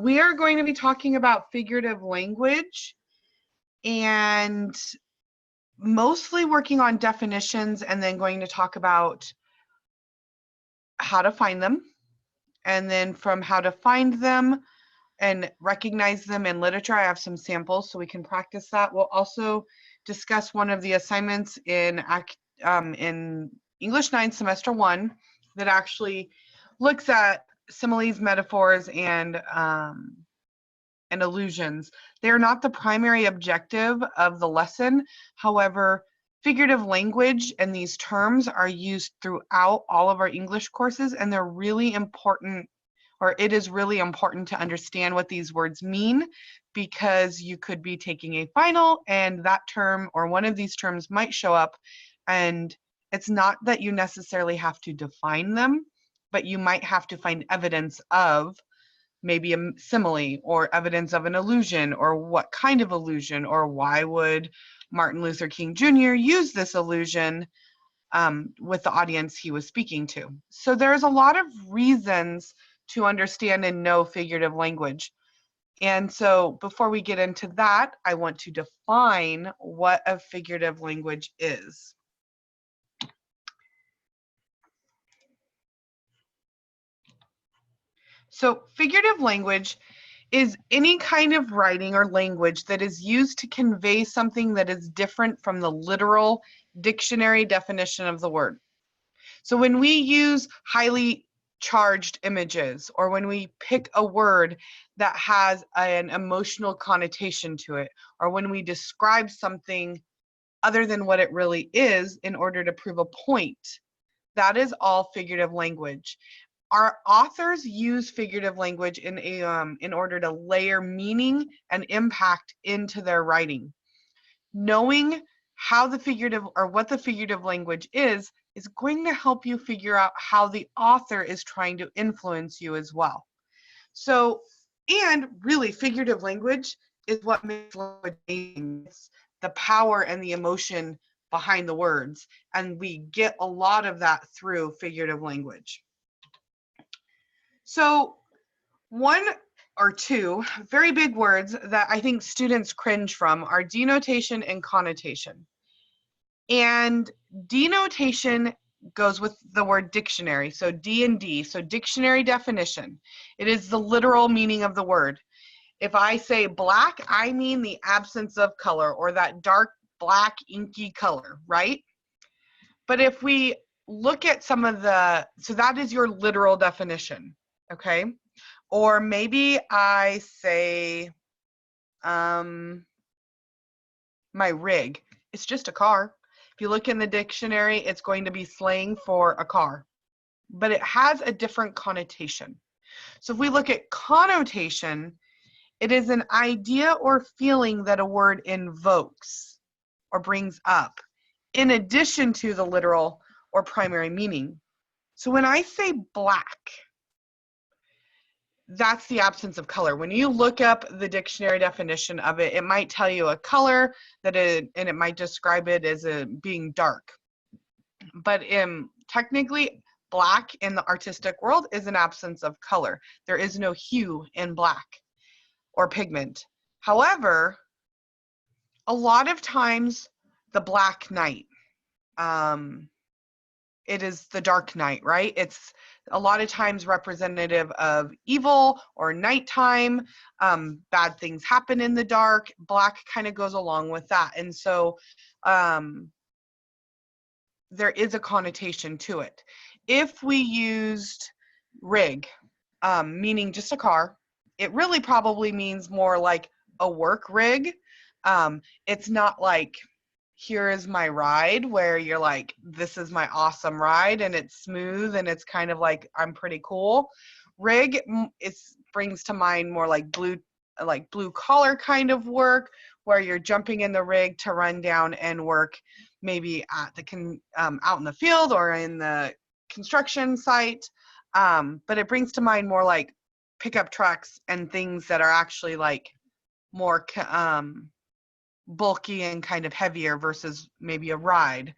We are going to be talking about figurative language and mostly working on definitions, and then going to talk about how to find them, and then from how to find them and recognize them in literature, I have some samples so we can practice that. We'll also discuss one of the assignments in English 9 semester 1 that actually looks at similes, metaphors, and allusions. They are not the primary objective of the lesson. However, figurative language and these terms are used throughout all of our English courses, and they're really important, or it is really important to understand what these words mean, because you could be taking a final and that term or one of these terms might show up, and it's not that you necessarily have to define them, but you might have to find evidence of maybe a simile or evidence of an allusion, or what kind of allusion, or why would Martin Luther King Jr. use this allusion with the audience he was speaking to. So there's a lot of reasons to understand and know figurative language. And so before we get into that, I want to define what a figurative language is. So figurative language is any kind of writing or language that is used to convey something that is different from the literal dictionary definition of the word. So when we use highly charged images, or when we pick a word that has an emotional connotation to it, or when we describe something other than what it really is in order to prove a point, that is all figurative language. Our authors use figurative language in order to layer meaning and impact into their writing. Knowing how the figurative, or what the figurative language is going to help you figure out how the author is trying to influence you as well. So, and really, figurative language is what makes language amazing. It's the power and the emotion behind the words, and we get a lot of that through figurative language. So one or two very big words that I think students cringe from are denotation and connotation. And denotation goes with the word dictionary, so D and D, so dictionary definition. It is the literal meaning of the word. If I say black, I mean the absence of color, or that dark black inky color, right? But if we look at some of the, so that is your literal definition, okay? Or maybe I say my rig, it's just a car. If you look in the dictionary, it's going to be slang for a car, but it has a different connotation. So if we look at connotation, it is an idea or feeling that a word invokes or brings up, in addition to the literal or primary meaning. So when I say black, that's the absence of color. When you look up the dictionary definition of it, it might tell you a color and it might describe it as being dark. But technically, black in the artistic world is an absence of color. There is no hue in black or pigment. However, a lot of times the Black Knight, it is the Dark Knight, right? It's a lot of times representative of evil or nighttime. Bad things happen in the dark. Black kind of goes along with that. And so there is a connotation to it. If we used rig, meaning just a car, it really probably means more like a work rig. It's not like, here is my ride, where you're like, this is my awesome ride and it's smooth and it's kind of like, I'm pretty cool. Rig, it brings to mind more like blue collar kind of work, where you're jumping in the rig to run down and work maybe at the out in the field or in the construction site. But it brings to mind more like pickup trucks and things that are actually like more bulky and kind of heavier versus maybe a ride.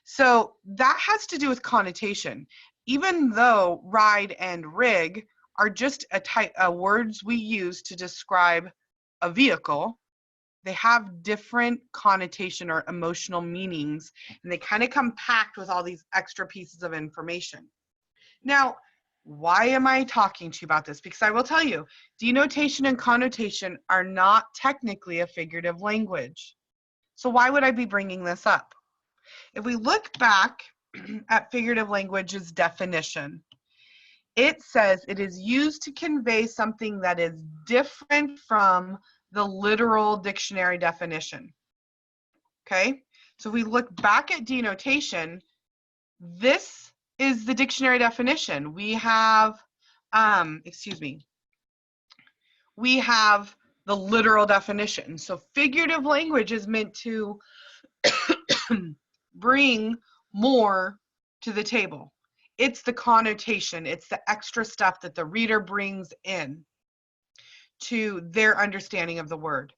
So that has to do with connotation. Even though ride and rig are just a type of words we use to describe a vehicle. They have different connotation or emotional meanings, and they kind of come packed with all these extra pieces of information. Now, why am I talking to you about this? Because I will tell you, denotation and connotation are not technically a figurative language. So why would I be bringing this up? If we look back at figurative language's definition, it says it is used to convey something that is different from the literal dictionary definition. Okay? So if we look back at denotation, this is the dictionary definition. We have, we have the literal definition. So figurative language is meant to bring more to the table. It's the connotation, it's the extra stuff that the reader brings in to their understanding of the word.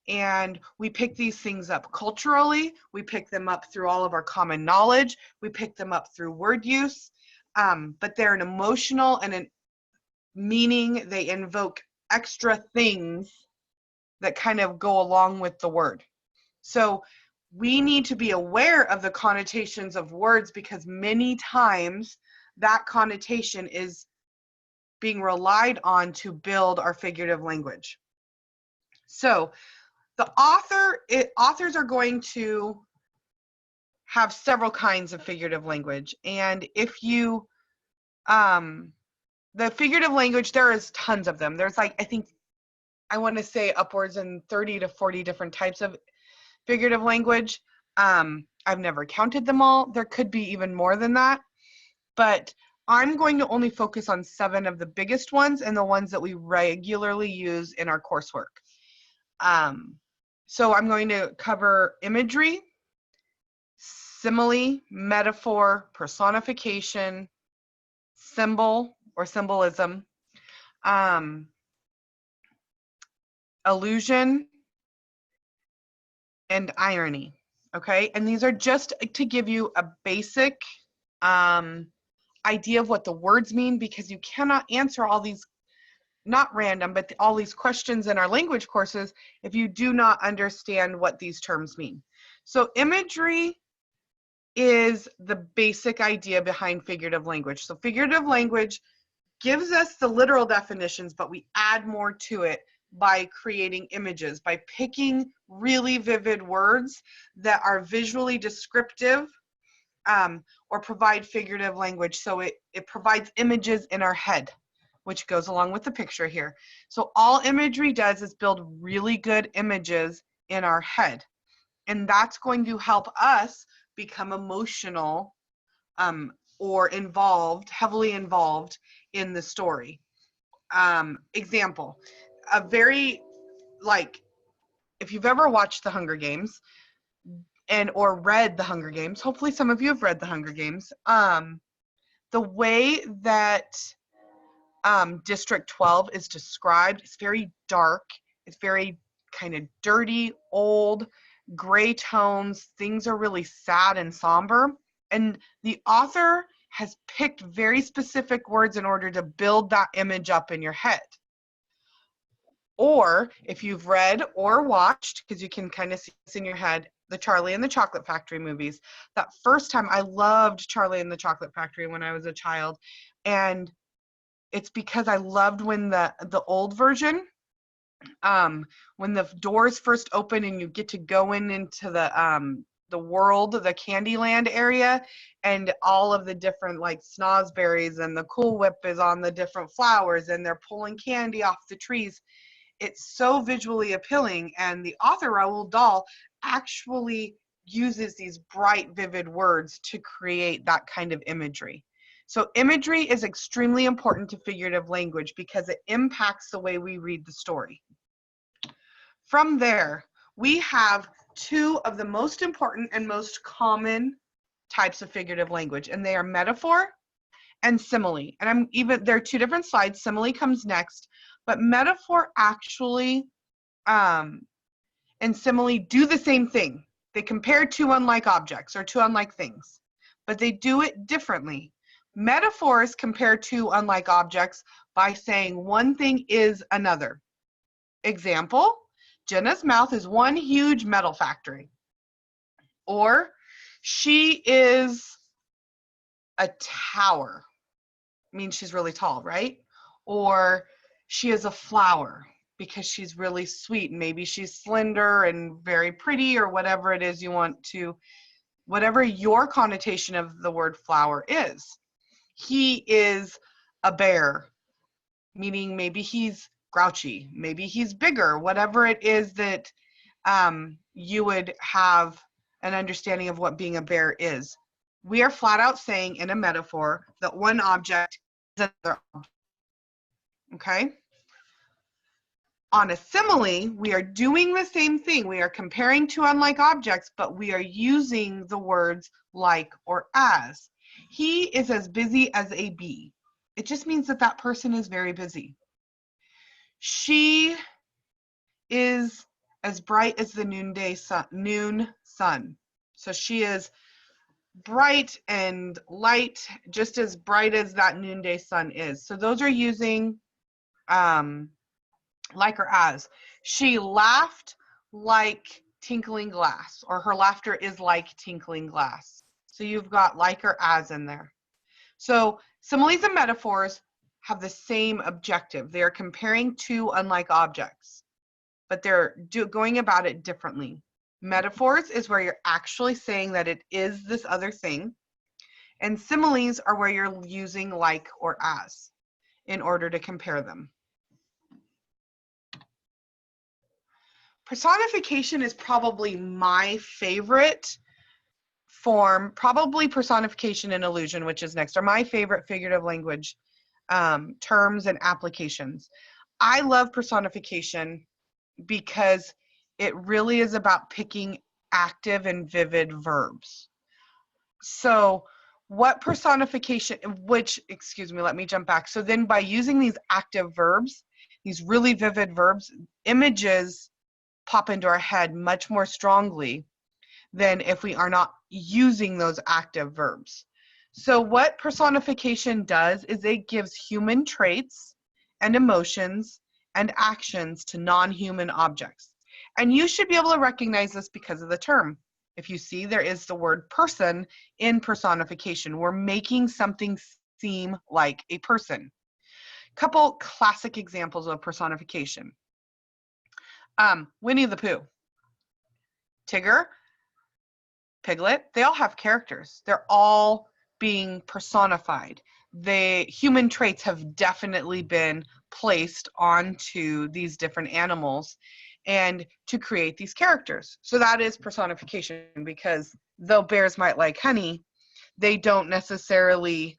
And we pick these things up culturally, we pick them up through all of our common knowledge, we pick them up through word use, but they're an emotional and a meaning. They invoke extra things that kind of go along with the word. So we need to be aware of the connotations of words, because many times that connotation is being relied on to build our figurative language. So the authors are going to have several kinds of figurative language. And if you, the figurative language, there is tons of them. There's like, I want to say upwards in 30 to 40 different types of figurative language. I've never counted them all. There could be even more than that, but I'm going to only focus on 7 of the biggest ones and the ones that we regularly use in our coursework. So I'm going to cover imagery, simile, metaphor, personification, symbol or symbolism, allusion, and irony. Okay, and these are just to give you a basic idea of what the words mean, because you cannot answer all these, not random, but all these questions in our language courses if you do not understand what these terms mean. So imagery is the basic idea behind figurative language. So figurative language gives us the literal definitions, but we add more to it by creating images, by picking really vivid words that are visually descriptive, or provide figurative language. So it provides images in our head, which goes along with the picture here. So all imagery does is build really good images in our head. And that's going to help us become emotional, or involved, heavily involved in the story. Example, a very, like, if you've ever watched The Hunger Games or read The Hunger Games, hopefully some of you have read The Hunger Games, the way that District 12 is described is very dark. It's very kind of dirty, old, gray tones. Things are really sad and somber. And the author has picked very specific words in order to build that image up in your head. Or if you've read or watched, because you can kind of see this in your head, the Charlie and the Chocolate Factory movies. That first time, I loved Charlie and the Chocolate Factory when I was a child. And it's because I loved when the old version, when the doors first open and you get to go into the world, the Candyland area, and all of the different, like, snozberries, and the Cool Whip is on the different flowers, and they're pulling candy off the trees. It's so visually appealing, and the author, Roald Dahl, actually uses these bright, vivid words to create that kind of imagery. So imagery is extremely important to figurative language because it impacts the way we read the story. From there, we have 2 of the most important and most common types of figurative language, and they are metaphor and simile. And there are 2 different slides. Simile comes next, but metaphor actually and simile do the same thing. They compare 2 unlike objects or 2 unlike things, but they do it differently. Metaphors compare 2 unlike objects by saying one thing is another. Example, Jenna's mouth is one huge metal factory. Or, she is a tower. Means she's really tall, right? Or, she is a flower because she's really sweet. Maybe she's slender and very pretty, or whatever it is you want to, whatever your connotation of the word flower is. He is a bear, meaning maybe he's grouchy, maybe he's bigger, whatever it is that you would have an understanding of what being a bear is. We are flat out saying in a metaphor that one object is another object. Okay? On a simile, we are doing the same thing. We are comparing two unlike objects, but we are using the words like or as. He is as busy as a bee. It just means that that person is very busy. She is as bright as the noon sun. So she is bright and light, just as bright as that noonday sun is. So those are using like or as. She laughed like tinkling glass, or her laughter is like tinkling glass. So you've got like or as in there. So similes and metaphors have the same objective. They are comparing two unlike objects, but they're going about it differently. Metaphors is where you're actually saying that it is this other thing, and similes are where you're using like or as in order to compare them. Personification is probably my favorite form. Probably personification and illusion, which is next, are my favorite figurative language terms and applications. I love personification because it really is about picking active and vivid verbs. So what personification, let me jump back. So then by using these active verbs, these really vivid verbs, images pop into our head much more strongly than if we are not using those active verbs. So what personification does is it gives human traits and emotions and actions to non-human objects. And you should be able to recognize this because of the term. If you see, there is the word person in personification. We're making something seem like a person. Couple classic examples of personification. Winnie the Pooh, Tigger, Piglet, they all have characters. They're all being personified. The human traits have definitely been placed onto these different animals and to create these characters. So that is personification, because though bears might like honey, they don't necessarily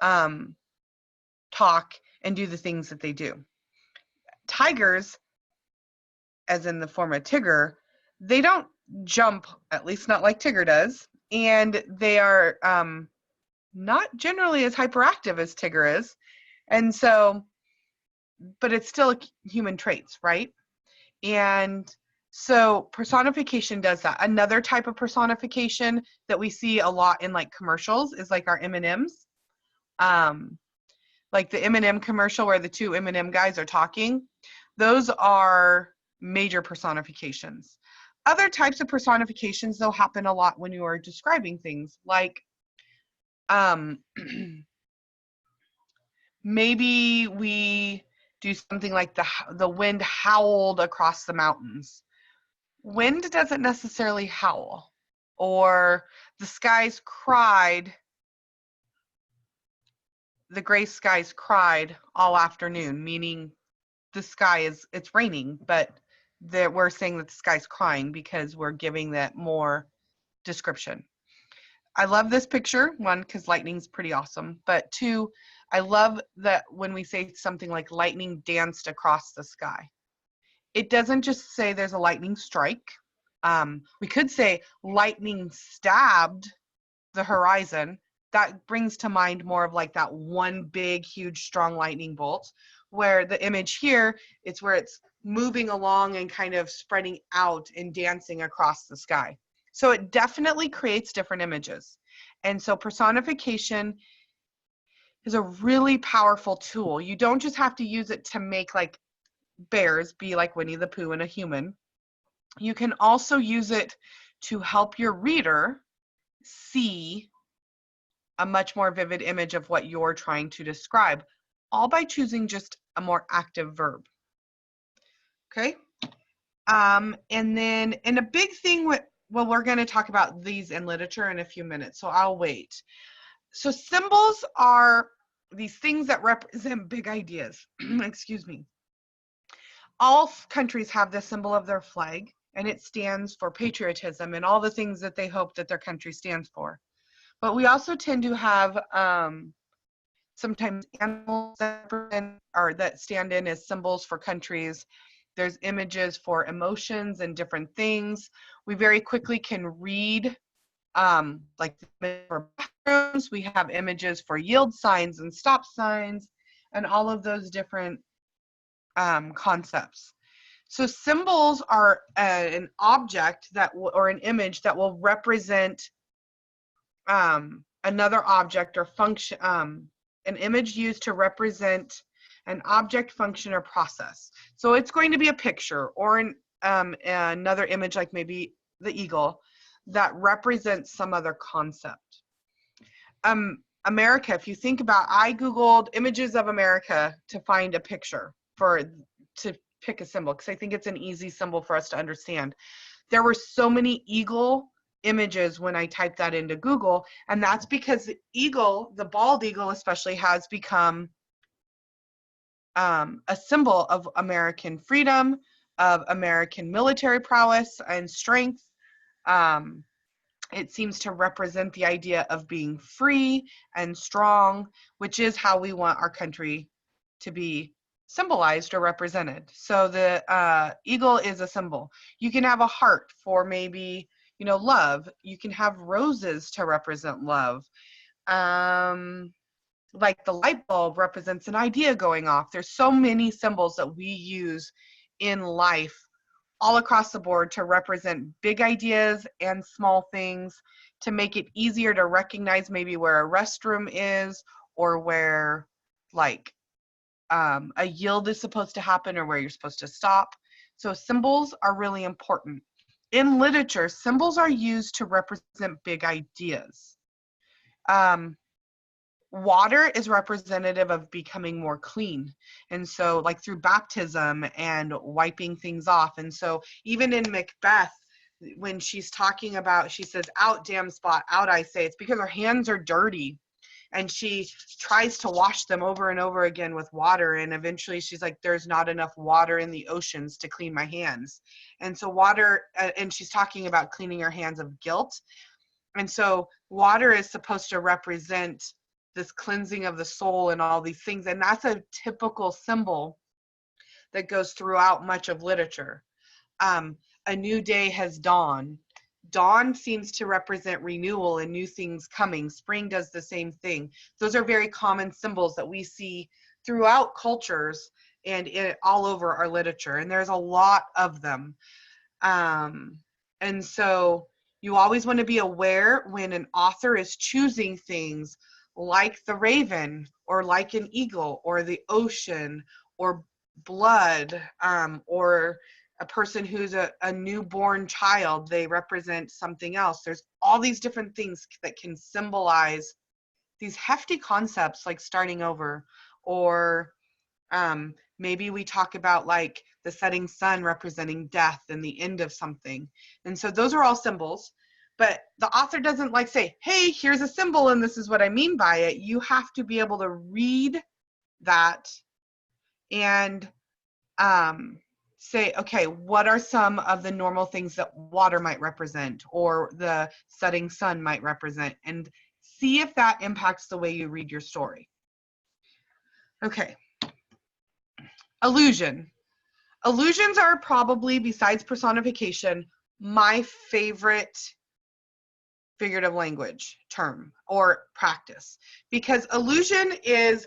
talk and do the things that they do. Tigers, as in the form of Tigger, they don't jump, at least not like Tigger does, and they are not generally as hyperactive as Tigger is. And so, but it's still human traits, right? And so personification does that. Another type of personification that we see a lot in like commercials is like our M&Ms. Like the M&M commercial where the two M&M guys are talking. Those are major personifications. Other types of personifications, though, happen a lot when you are describing things, like maybe we do something like the wind howled across the mountains. Wind doesn't necessarily howl. Or the skies cried, the gray skies cried all afternoon, meaning the sky it's raining, but we're saying that the sky's crying because we're giving that more description. I love this picture, one, because lightning's pretty awesome, but two, I love that when we say something like lightning danced across the sky. It doesn't just say there's a lightning strike. We could say lightning stabbed the horizon. That brings to mind more of like that one big, huge, strong lightning bolt, where the image here, it's where it's moving along and kind of spreading out and dancing across the sky. So it definitely creates different images. And so personification is a really powerful tool. You don't just have to use it to make like bears be like Winnie the Pooh and a human. You can also use it to help your reader see a much more vivid image of what you're trying to describe, all by choosing just a more active verb. Okay? And a big thing we're going to talk about these in literature in a few minutes, so I'll wait. So symbols are these things that represent big ideas. Excuse me. All countries have the symbol of their flag, and it stands for patriotism and all the things that they hope that their country stands for. But we also tend to have sometimes animals that stand in as symbols for countries. There's images for emotions and different things. We very quickly can read like for bathrooms. We have images for yield signs and stop signs and all of those different concepts. So symbols are an object or an image that will represent another object or function, an image used to represent an object, function, or process. So it's going to be a picture or another image like maybe the eagle that represents some other concept. America, if you think about, I Googled images of America to find a picture to pick a symbol because I think it's an easy symbol for us to understand. There were so many eagle images when I typed that into Google, and that's because the eagle, the bald eagle especially, has become a symbol of American freedom, of American military prowess and strength. It seems to represent the idea of being free and strong, which is how we want our country to be symbolized or represented. So the eagle is a symbol. You can have a heart for maybe, love. You can have roses to represent love. Like the light bulb represents an idea going off. There's so many symbols that we use in life all across the board to represent big ideas and small things, to make it easier to recognize maybe where a restroom is or where like a yield is supposed to happen or where you're supposed to stop. So symbols are really important. In literature, symbols are used to represent big ideas. Water is representative of becoming more clean. And so like through baptism and wiping things off. And so even in Macbeth, when she's talking about, she says, out damn spot, out I say, it's because her hands are dirty. And she tries to wash them over and over again with water. And eventually she's like, there's not enough water in the oceans to clean my hands. And so water, and she's talking about cleaning her hands of guilt. And so water is supposed to represent this cleansing of the soul and all these things. And that's a typical symbol that goes throughout much of literature. A new day has dawned. Dawn seems to represent renewal and new things coming. Spring does the same thing. Those are very common symbols that we see throughout cultures and all over our literature. And there's a lot of them. And so you always want to be aware when an author is choosing things like the raven or like an eagle or the ocean or blood, or a person who's a newborn child, they represent something else. There's all these different things that can symbolize these hefty concepts like starting over, or maybe we talk about like the setting sun representing death and the end of something. And so those are all symbols. But the author doesn't like say, hey, here's a symbol and this is what I mean by it. You have to be able to read that and say, okay, what are some of the normal things that water might represent or the setting sun might represent, and see if that impacts the way you read your story. Okay. Allusion. Allusions are probably, besides personification, my favorite figurative language term or practice, because allusion is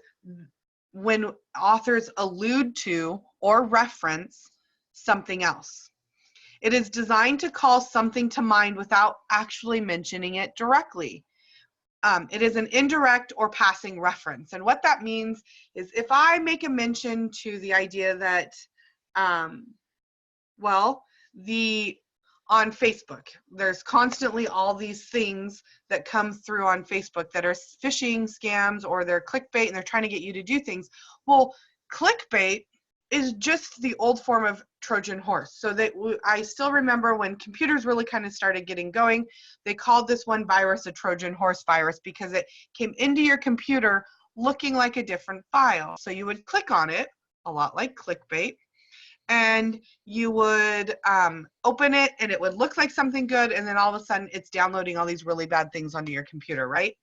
when authors allude to or reference something else. It is designed to call something to mind without actually mentioning it directly. It is an indirect or passing reference. And what that means is if I make a mention to the idea that, well, on Facebook, there's constantly all these things that come through on Facebook that are phishing scams, or they're clickbait and they're trying to get you to do things. Well, clickbait is just the old form of Trojan horse. So I still remember when computers really kind of started getting going, they called this one virus a Trojan horse virus because it came into your computer looking like a different file. So you would click on it, a lot like clickbait, and you would open it and it would look like something good, and then all of a sudden it's downloading all these really bad things onto your computer, right?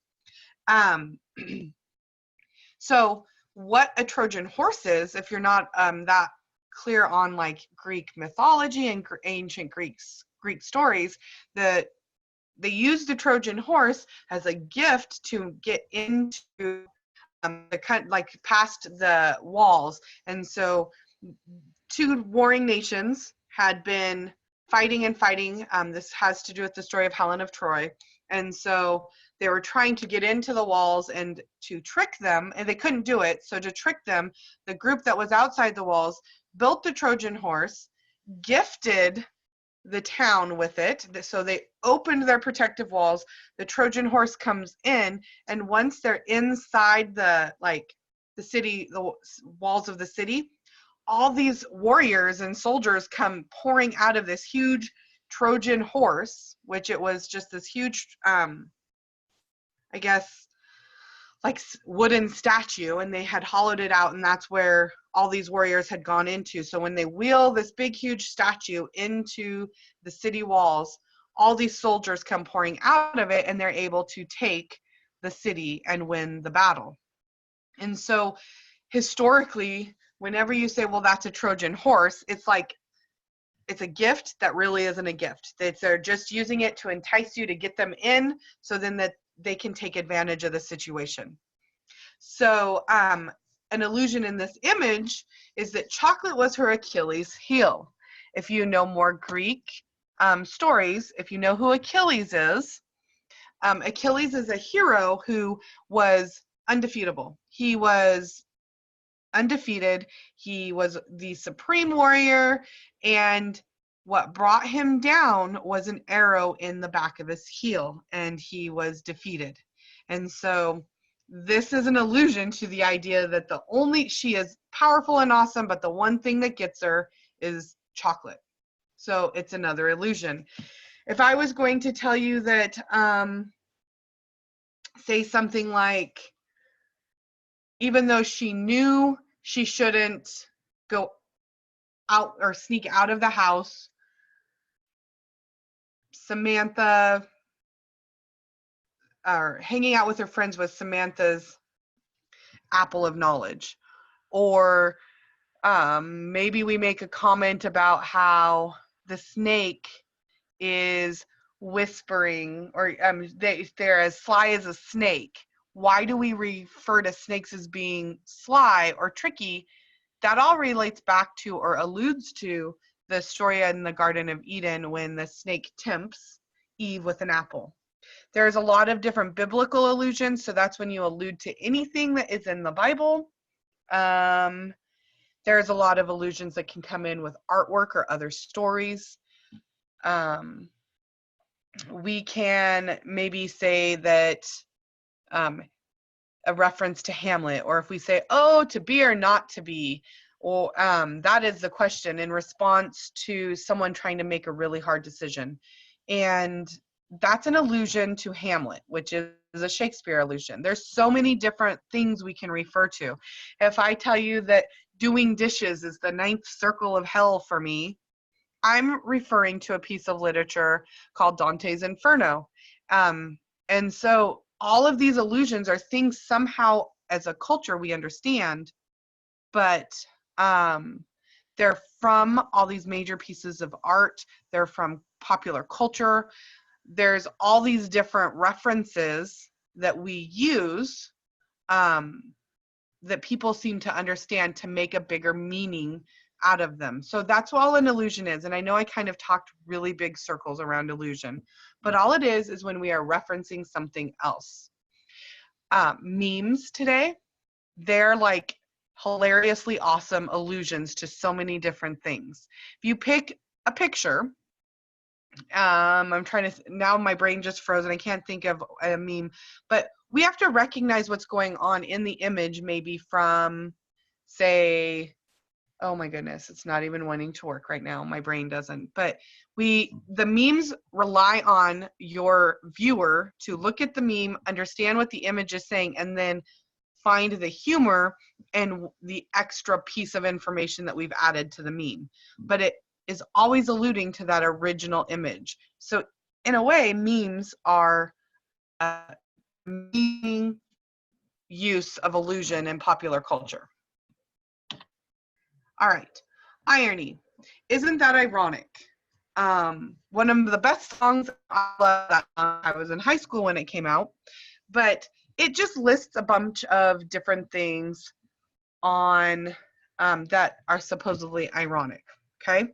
So what a Trojan horse is, if you're not that clear on like Greek mythology and ancient Greek stories, that they used the Trojan horse as a gift to get into like past the walls. And so two warring nations had been fighting and fighting. This has to do with the story of Helen of Troy. And so they were trying to get into the walls and to trick them, and they couldn't do it. So to trick them, the group that was outside the walls built the Trojan horse, gifted the town with it. So they opened their protective walls. The Trojan horse comes in, and once they're inside the city, the walls of the city, all these warriors and soldiers come pouring out of this huge Trojan horse, which it was just this huge, I guess, like wooden statue, and they had hollowed it out, and that's where all these warriors had gone into. So when they wheel this big, huge statue into the city walls, all these soldiers come pouring out of it, and they're able to take the city and win the battle. And so historically, whenever you say, well, that's a Trojan horse, it's like, it's a gift that really isn't a gift. They're just using it to entice you to get them in, so then that they can take advantage of the situation. So an allusion in this image is that chocolate was her Achilles' heel. If you know more Greek stories, if you know who Achilles is a hero who was undefeatable. He was undefeated. He was the supreme warrior, and what brought him down was an arrow in the back of his heel, and he was defeated. And so this is an allusion to the idea that she is powerful and awesome, but the one thing that gets her is chocolate. So it's another illusion. If I was going to tell you that, say something like, even though she knew she shouldn't go out or sneak out of the house, Samantha, or hanging out with her friends was Samantha's apple of knowledge. Or maybe we make a comment about how the snake is whispering, or they're as sly as a snake. Why do we refer to snakes as being sly or tricky? That all relates back to or alludes to the story in the Garden of Eden when the snake tempts Eve with an apple. There's a lot of different biblical allusions, so that's when you allude to anything that is in the Bible. There's a lot of allusions that can come in with artwork or other stories. We can maybe say that a reference to Hamlet, or if we say, oh, to be or not to be, or that is the question in response to someone trying to make a really hard decision. And that's an allusion to Hamlet, which is a Shakespeare allusion. There's so many different things we can refer to. If I tell you that doing dishes is the 9th circle of hell for me, I'm referring to a piece of literature called Dante's Inferno. And so all of these allusions are things somehow as a culture we understand, but they're from all these major pieces of art. They're from popular culture. There's all these different references that we use that people seem to understand to make a bigger meaning out of them. So that's all an illusion is. And I know I kind of talked really big circles around illusion, but all it is when we are referencing something else. memes today. They're like hilariously awesome allusions to so many different things. If you pick a picture, I'm trying to, now my brain just froze and I can't think of a meme, but we have to recognize what's going on in the image, maybe from, say, oh my goodness, it's not even wanting to work right now. My brain doesn't. But the memes rely on your viewer to look at the meme, understand what the image is saying, and then find the humor and the extra piece of information that we've added to the meme. But it is always alluding to that original image. So in a way, memes are a meaning use of illusion in popular culture. All right, irony. Isn't that ironic? One of the best songs, I love that song. I was in high school when it came out, but it just lists a bunch of different things on that are supposedly ironic. Okay,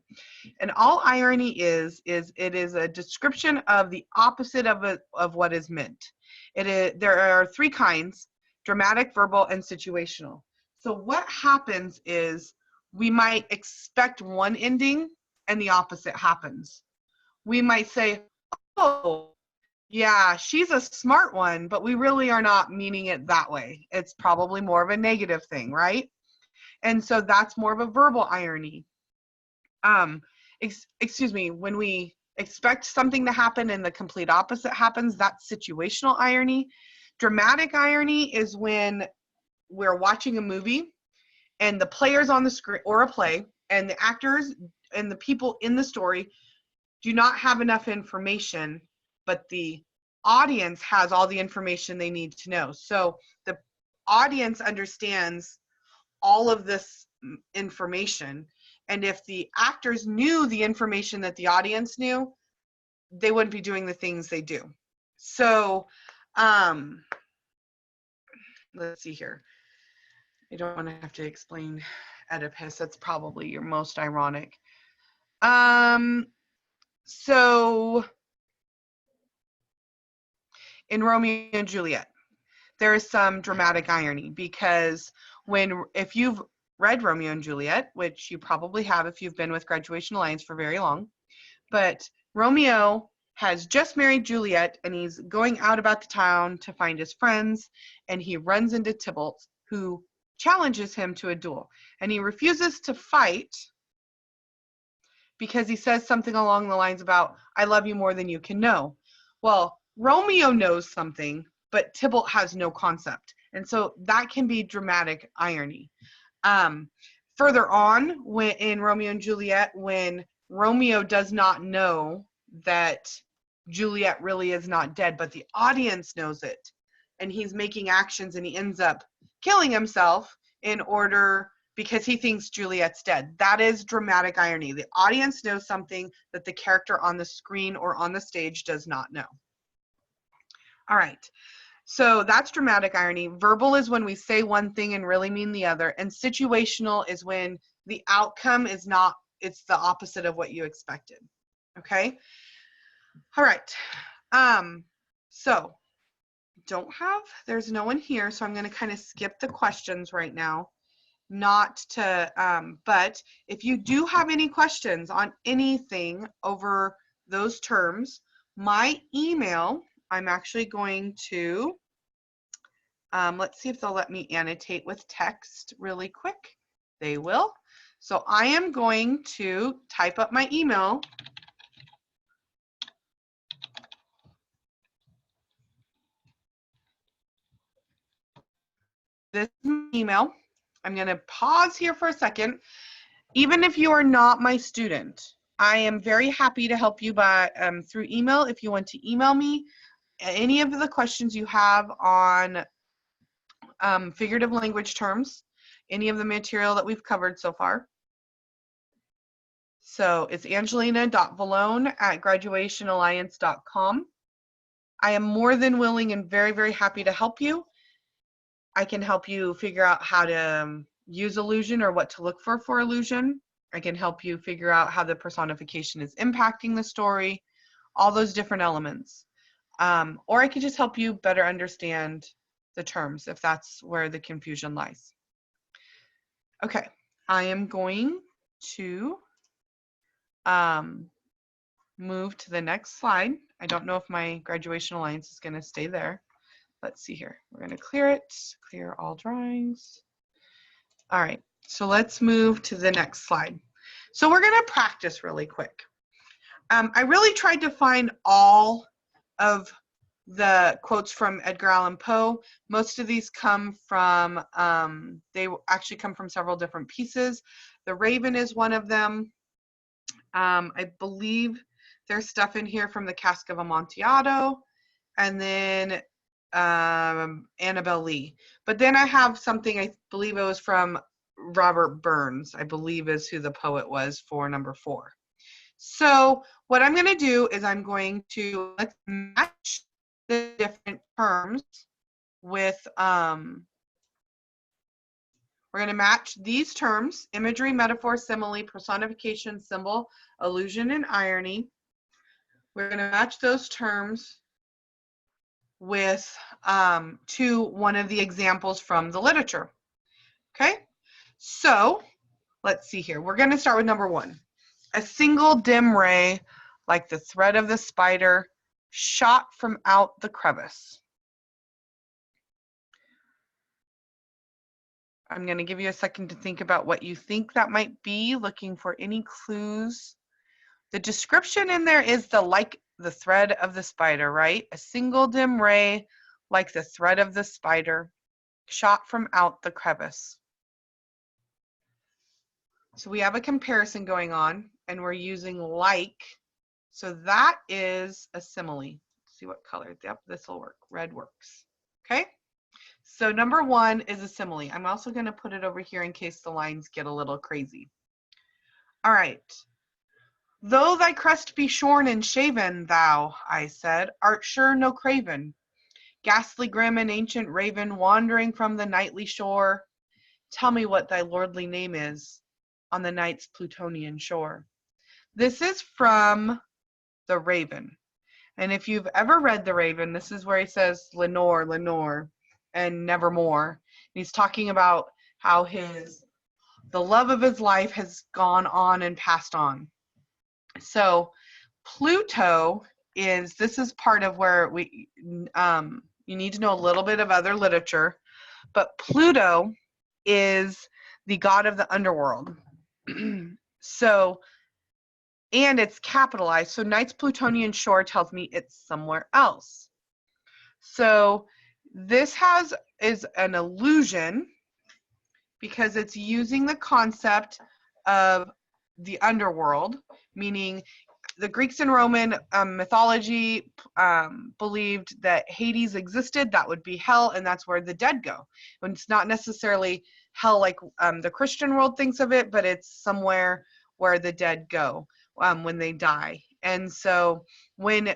and all irony is it is a description of the opposite of what is meant. There are three kinds: dramatic, verbal, and situational. So what happens is we might expect one ending and the opposite happens. We might say, oh, yeah, she's a smart one, but we really are not meaning it that way. It's probably more of a negative thing, right? And so that's more of a verbal irony. Excuse me, when we expect something to happen and the complete opposite happens, that's situational irony. Dramatic irony is when we're watching a movie and the players on the screen, or a play, and the actors and the people in the story do not have enough information, but the audience has all the information they need to know. So the audience understands all of this information, and if the actors knew the information that the audience knew, they wouldn't be doing the things they do. So let's see here. I don't want to have to explain Oedipus. That's probably your most ironic. So in Romeo and Juliet, there is some dramatic irony because if you've read Romeo and Juliet, which you probably have if you've been with Graduation Alliance for very long, but Romeo has just married Juliet and he's going out about the town to find his friends, and he runs into Tybalt, who challenges him to a duel, and he refuses to fight because he says something along the lines about, I love you more than you can know. Well, Romeo knows something, but Tybalt has no concept. And so that can be dramatic irony. Further on, in Romeo and Juliet, when Romeo does not know that Juliet really is not dead, but the audience knows it, and he's making actions and he ends up killing himself because he thinks Juliet's dead. That is dramatic irony. The audience knows something that the character on the screen or on the stage does not know. All right, so that's dramatic irony. Verbal is when we say one thing and really mean the other, and situational is when the outcome is not, it's the opposite of what you expected. Okay? All right. So there's no one here, so I'm going to kind of skip the questions right now. But if you do have any questions on anything over those terms, my email, I'm actually going to, let's see if they'll let me annotate with text really quick. They will. So I am going to type up my email. This is my email. I'm going to pause here for a second. Even if you are not my student, I am very happy to help you through email. If you want to email me any of the questions you have on figurative language terms, any of the material that we've covered so far. So it's angelina.vallone@graduationalliance.com. I am more than willing and very, very happy to help you. I can help you figure out how to use illusion or what to look for illusion. I can help you figure out how the personification is impacting the story, all those different elements. Or I could just help you better understand the terms, if that's where the confusion lies. Okay, I am going to move to the next slide. I don't know if my graduation alliance is going to stay there. Let's see here. We're going to clear it, clear all drawings. All right, so let's move to the next slide. So we're going to practice really quick. I really tried to find all of the quotes from Edgar Allan Poe. Most of these come from, they actually come from several different pieces. The Raven is one of them. I believe there's stuff in here from the Cask of Amontillado, and then Annabel Lee. But then I have something, I believe it was from Robert Burns, I believe is who the poet was for number 4. So what I'm going to do is I'm going to let's match the different terms with, we're going to match these terms: imagery, metaphor, simile, personification, symbol, allusion, and irony. We're going to match those terms with to one of the examples from the literature. Okay, so let's see here. We're going to start with number 1. A single dim ray, like the thread of the spider, shot from out the crevice. I'm going to give you a second to think about what you think that might be, looking for any clues. The description in there is like the thread of the spider, right? A single dim ray, like the thread of the spider, shot from out the crevice. So we have a comparison going on, and we're using like. So that is a simile. Let's see what color. Yep, this will work. Red works. Okay. So number 1 is a simile. I'm also going to put it over here in case the lines get a little crazy. All right. Though thy crest be shorn and shaven, thou, I said, art sure no craven. Ghastly grim and ancient raven, wandering from the nightly shore, tell me what thy lordly name is on the night's Plutonian shore. This is from the Raven. And if you've ever read the Raven, this is where he says Lenore, Lenore, and nevermore. And he's talking about how the love of his life has gone on and passed on. So Pluto this is part of where you need to know a little bit of other literature, but Pluto is the god of the underworld. So, and it's capitalized. So Night's Plutonian shore tells me it's somewhere else. So this is an allusion because it's using the concept of the underworld, meaning the Greeks and Roman mythology believed that Hades existed. That would be hell, and that's where the dead go. And it's not necessarily hell like the Christian world thinks of it, but it's somewhere where the dead go when they die. And so when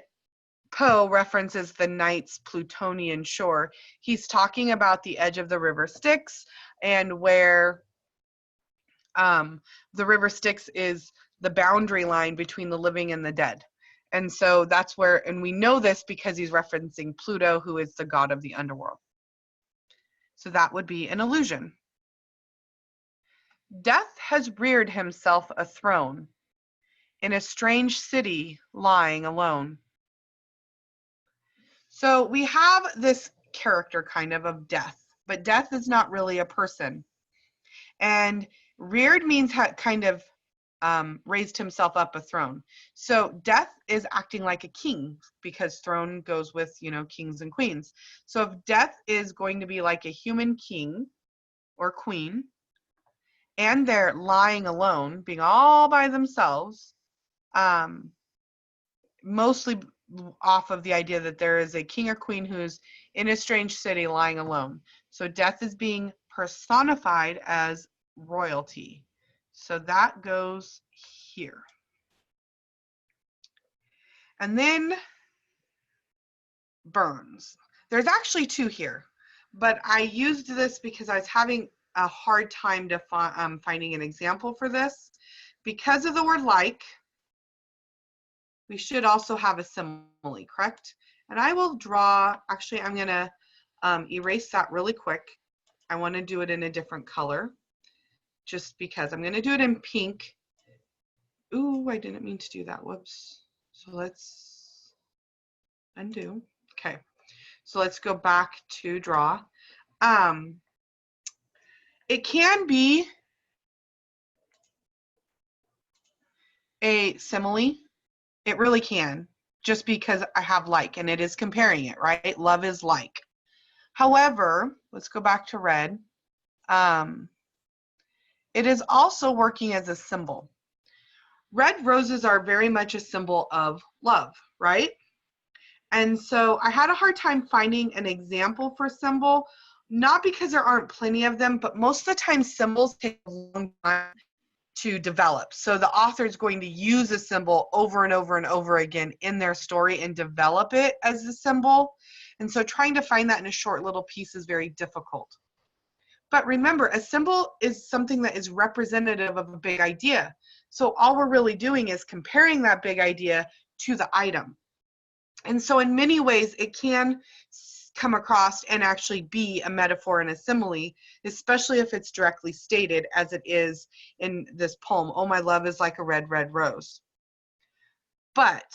Poe references the night's Plutonian shore, he's talking about the edge of the river Styx, and where the river Styx is the boundary line between the living and the dead. And so that's where, and we know this because he's referencing Pluto, who is the god of the underworld. So that would be an allusion. Death has reared himself a throne in a strange city lying alone. So we have this character kind of death, but death is not really a person. And reared means kind of raised himself up a throne. So death is acting like a king because throne goes with, kings and queens. So if death is going to be like a human king or queen, and they're lying alone, being all by themselves, mostly off of the idea that there is a king or queen who's in a strange city lying alone. So death is being personified as royalty. So that goes here. And then Burns. There's actually 2 here, but I used this because I was having a hard time to finding an example for this. Because of the word like, we should also have a simile, correct? And I will draw, actually I'm going to erase that really quick. I want to do it in a different color just because I'm going to do it in pink. Ooh, I didn't mean to do that. Whoops. So let's undo. Okay. So let's go back to draw. It can be a simile. It really can, just because I have like, and it is comparing it, right? Love is like. However, let's go back to red. It is also working as a symbol. Red roses are very much a symbol of love, right? And so I had a hard time finding an example for symbol, not because there aren't plenty of them, but most of the time symbols take a long time to develop. So the author is going to use a symbol over and over and over again in their story and develop it as a symbol. And so trying to find that in a short little piece is very difficult. But remember, a symbol is something that is representative of a big idea. So all we're really doing is comparing that big idea to the item. And so in many ways, it can come across and actually be a metaphor and a simile, especially if it's directly stated as it is in this poem, "Oh, my love is like a red, red rose." But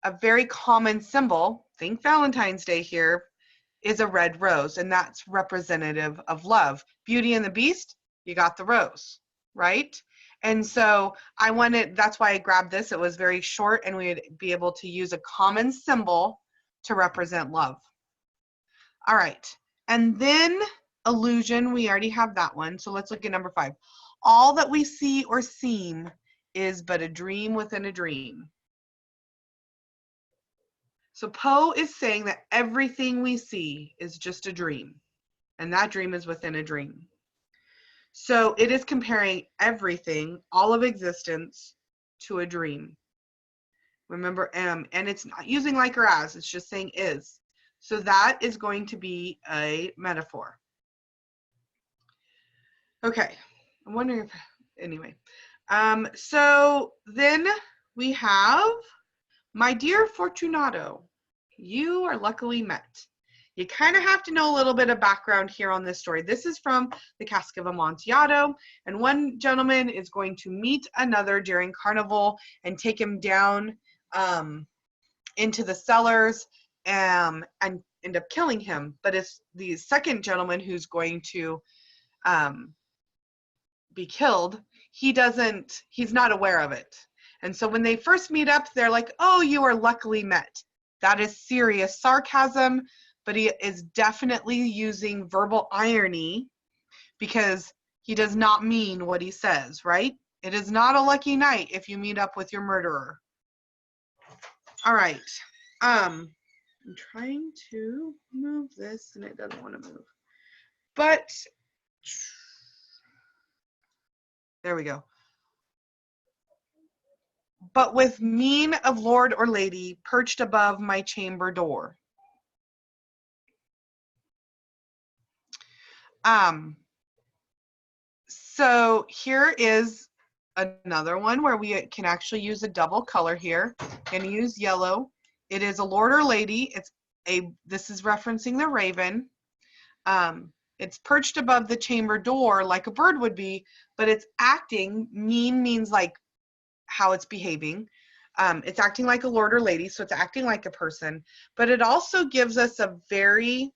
a very common symbol, think Valentine's Day here, is a red rose, and that's representative of love. Beauty and the Beast, you got the rose, right? And so that's why I grabbed this. It was very short, and we'd be able to use a common symbol to represent love. All right, and then allusion, we already have that one. So let's look at number 5. All that we see or seem is but a dream within a dream. So Poe is saying that everything we see is just a dream, and that dream is within a dream. So it is comparing everything, all of existence, to a dream. Remember, and it's not using like or as, it's just saying is. So that is going to be a metaphor. Okay, I'm wondering if, anyway. So then we have, my dear Fortunato, you are luckily met. You kind of have to know a little bit of background here on this story. This is from the Cask of Amontillado, and one gentleman is going to meet another during Carnival and take him down into the cellars and end up killing him. But it's the second gentleman who's going to be killed. He's not aware of it. And so when they first meet up, they're like, "Oh, you are luckily met." That is serious sarcasm, but he is definitely using verbal irony because he does not mean what he says, right? It is not a lucky night if you meet up with your murderer. All right. I'm trying to move this and it doesn't want to move. But there we go. But with mien of lord or lady perched above my chamber door. So here is another one where we can actually use a double color here. Going to use yellow. It is a lord or lady. This is referencing the raven. It's perched above the chamber door like a bird would be, but it's acting. Mean means like how it's behaving. It's acting like a lord or lady, so it's acting like a person, but it also gives us a very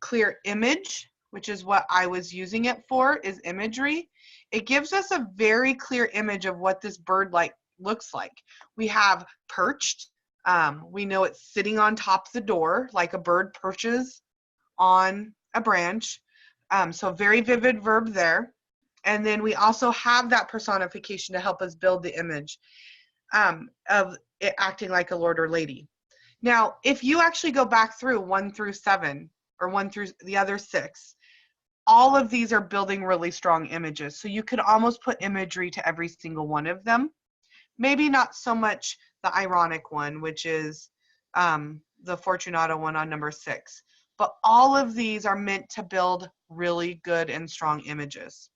clear image, which is what I was using it for, is imagery. It gives us a very clear image of what this bird looks like. We have perched. We know it's sitting on top of the door like a bird perches on a branch. So very vivid verb there. And then we also have that personification to help us build the image of it acting like a lord or lady. Now, if you actually go back through 1 through 7 or 1 through the other 6, all of these are building really strong images. So you could almost put imagery to every single one of them. Maybe not so much the ironic one, which is the Fortunato one on number 6. But all of these are meant to build really good and strong images.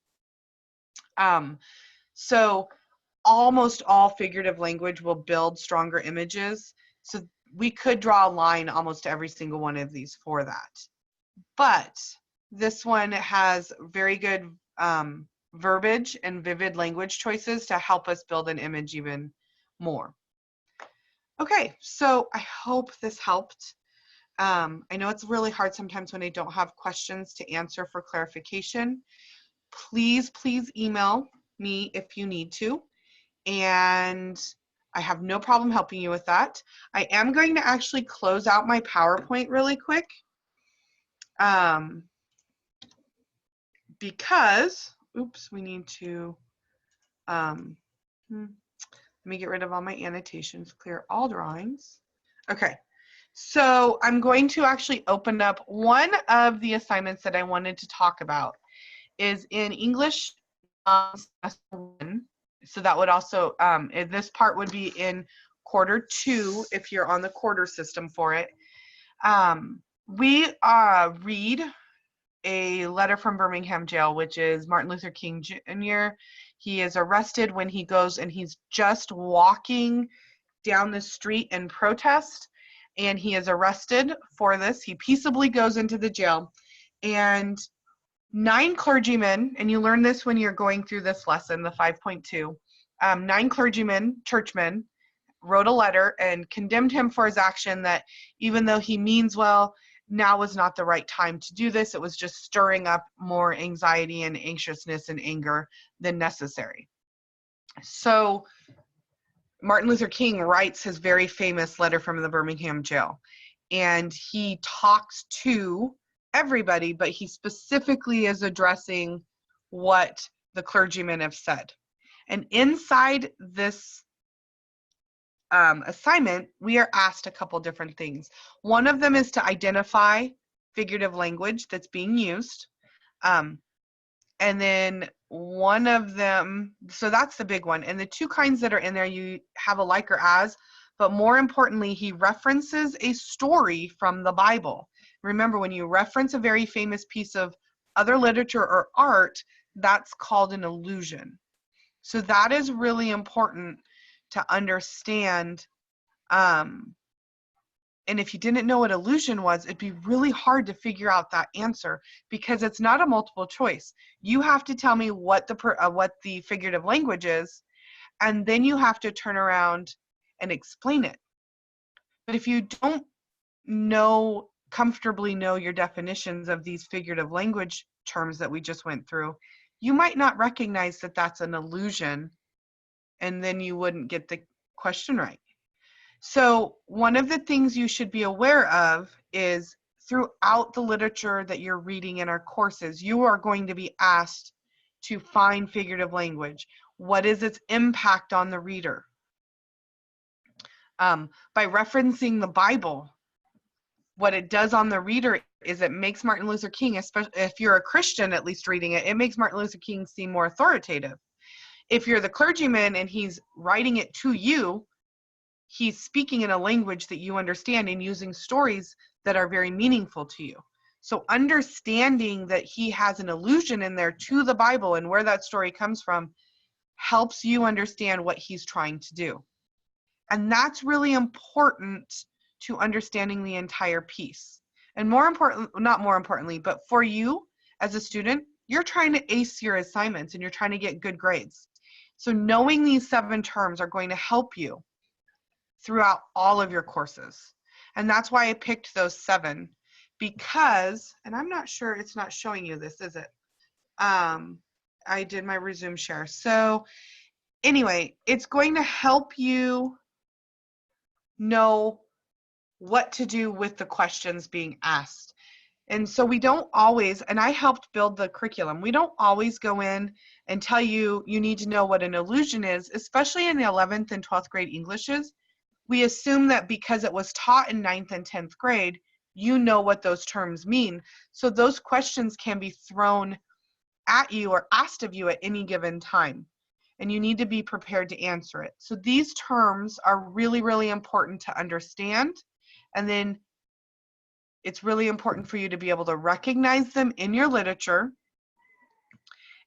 So almost all figurative language will build stronger images. So we could draw a line almost to every single one of these for that. but this one has very good verbiage and vivid language choices to help us build an image even more. Okay, so I hope this helped. I know it's really hard sometimes when I don't have questions to answer for clarification. Please email me if you need to, and I have no problem helping you with that. I am going to actually close out my PowerPoint really quick because, oops, we need to, let me get rid of all my annotations, clear all drawings. Okay, so I'm going to actually open up one of the assignments that I wanted to talk about is in English semester 1. So that would also, this part would be in quarter 2 if you're on the quarter system for it. We read a letter from Birmingham jail, which is Martin Luther King Jr. He is arrested when he goes and he's just walking down the street in protest, and he is arrested for this. He peaceably goes into the jail, and 9 clergymen, and you learn this when you're going through this lesson, the 5.2, 9 clergymen, churchmen, wrote a letter and condemned him for his action, that even though he means well, now was not the right time to do this. It was just stirring up more anxiety and anxiousness and anger than necessary. So Martin Luther King writes his very famous letter from the Birmingham jail, and he talks to everybody, but he specifically is addressing what the clergymen have said. And inside this assignment, we are asked a couple different things. One of them is to identify figurative language that's being used. And then one of them, so that's the big one. And the 2 kinds that are in there, you have a like or as, but more importantly, he references a story from the Bible. Remember, when you reference a very famous piece of other literature or art, that's called an allusion. So that is really important to understand. And if you didn't know what allusion was, it'd be really hard to figure out that answer because it's not a multiple choice. You have to tell me what the figurative language is, and then you have to turn around and explain it. But if you don't comfortably know your definitions of these figurative language terms that we just went through, you might not recognize that that's an allusion, and then you wouldn't get the question right. So one of the things you should be aware of is throughout the literature that you're reading in our courses, you are going to be asked to find figurative language. What is its impact on the reader? By referencing the Bible, what it does on the reader is it makes Martin Luther King, especially if you're a Christian at least reading it, it makes Martin Luther King seem more authoritative. If you're the clergyman and he's writing it to you, he's speaking in a language that you understand and using stories that are very meaningful to you. So understanding that he has an allusion in there to the Bible and where that story comes from helps you understand what he's trying to do. And that's really important to understanding the entire piece. And not more importantly, but for you as a student, you're trying to ace your assignments and you're trying to get good grades. So knowing these 7 terms are going to help you throughout all of your courses. And that's why I picked those 7, because, and I'm not sure, it's not showing you this, is it? I did my resume share. So anyway, it's going to help you know what to do with the questions being asked. And so we don't always, and I helped build the curriculum, we don't always go in and tell you need to know what an allusion is, especially in the 11th and 12th grade Englishes. We assume that because it was taught in 9th and 10th grade, you know what those terms mean. So those questions can be thrown at you or asked of you at any given time, and you need to be prepared to answer it. So these terms are really, really important to understand, and then it's really important for you to be able to recognize them in your literature,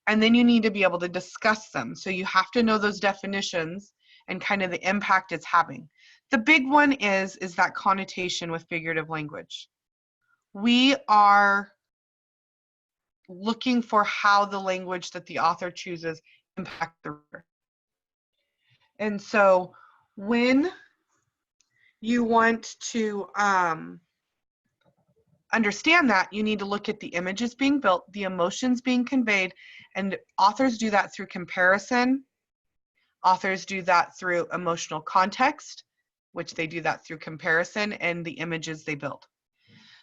and then you need to be able to discuss them. So you have to know those definitions and kind of the impact it's having. The big one is that connotation with figurative language. We are looking for how the language that the author chooses impacts the reader. And so when you want to understand that, you need to look at the images being built, the emotions being conveyed, and authors do that through comparison. Authors do that through emotional context, which they do that through comparison, and the images they build.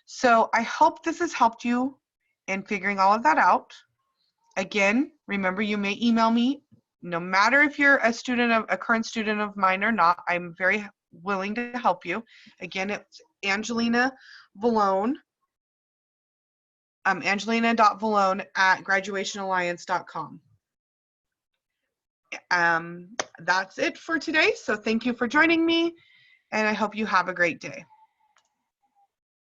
So I hope this has helped you in figuring all of that out. Again, remember, you may email me. No matter if you're a current student of mine or not, I'm very willing to help you. Again, it's Angelina Vallone, angelina.vallone@graduationalliance.com. That's it for today. So thank you for joining me, and I hope you have a great day.